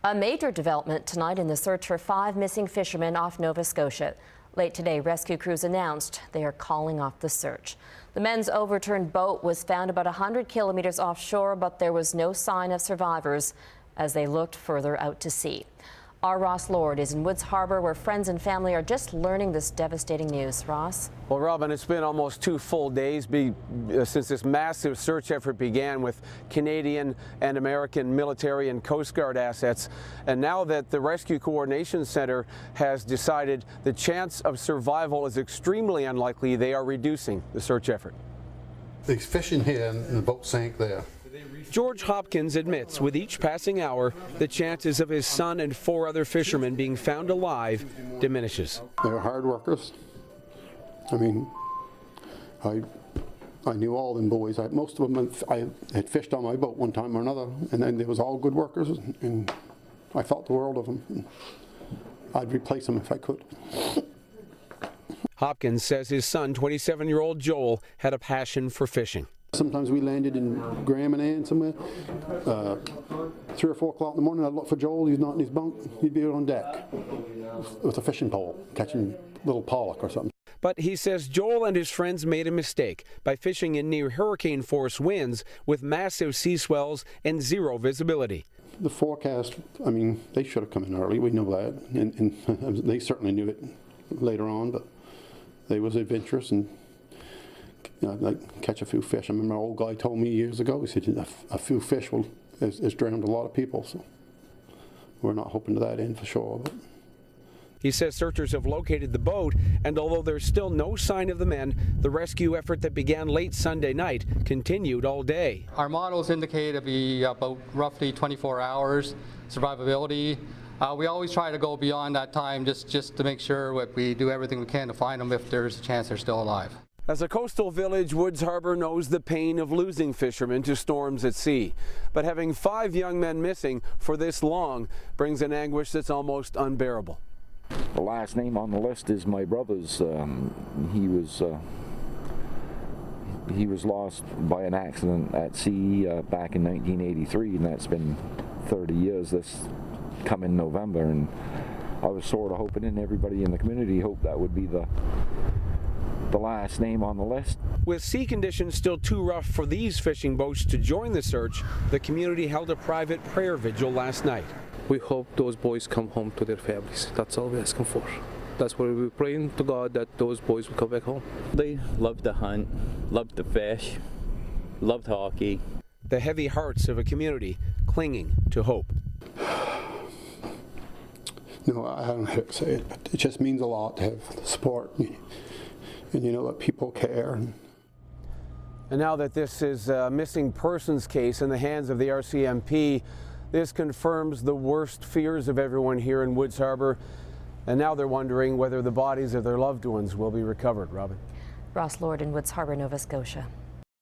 A major development tonight in the search for 5 missing fishermen off Nova Scotia. Late today, rescue crews announced they are calling off the search. The men's overturned boat was found about 100 kilometers offshore, but there was no sign of survivors as they looked further out to sea. Our Ross Lord is in Woods Harbor, where friends and family are just learning this devastating news. Ross? Well, Robin, it's been almost 2 full days since this massive search effort began with Canadian and American military and Coast Guard assets. And now that the Rescue Coordination Center has decided the chance of survival is extremely unlikely, they are reducing the search effort. He's fishing here and the boat sank there. George Hopkins admits with each passing hour, the chances of his son and 4 other fishermen being found alive diminishes. They're hard workers. I mean, I knew all them boys. Most of them I had fished on my boat one time or another, and then they was all good workers, and I thought the world of them. I'd replace them if I could. Hopkins says his son, 27-year-old Joel, had a passion for fishing. Sometimes we landed in Graham and Ann somewhere. 3 or 4 o'clock in the morning, I'd look for Joel. He's not in his bunk. He'd be out on deck with a fishing pole, catching little pollock or something. But he says Joel and his friends made a mistake by fishing in near hurricane-force winds with massive sea swells and 0 visibility. The forecast, I mean, they should have come in early. We know that, and they certainly knew it later on. But they was adventurous and like catch a few fish. I remember an old guy told me years ago, he said a few fish has drowned a lot of people, so we're not hoping to that end for sure. But he says searchers have located the boat, and although there's still no sign of the men, the rescue effort that began late Sunday night continued all day. Our models indicate it'll be about roughly 24 hours survivability. We always try to go beyond that time just to make sure that we do everything we can to find them if there's a chance they're still alive. As a coastal village, Woods Harbor knows the pain of losing fishermen to storms at sea. But having 5 young men missing for this long brings an anguish that's almost unbearable. The last name on the list is my brother's. He was lost by an accident at sea back in 1983, and that's been 30 years this coming November. And I was sort of hoping, and everybody in the community hoped, that would be the last name on the list. With sea conditions still too rough for these fishing boats to join the search, the community held a private prayer vigil last night. We hope those boys come home to their families. That's all we're asking for. That's what we're praying to God, that those boys will come back home. They loved to hunt, loved to fish, loved hockey. The heavy hearts of a community clinging to hope. No, I don't know how to say it, but it just means a lot to have the support. And you know that people care. And now that this is a missing persons case in the hands of the RCMP, this confirms the worst fears of everyone here in Woods Harbor. And now they're wondering whether the bodies of their loved ones will be recovered. Robin? Ross Lord in Woods Harbor, Nova Scotia.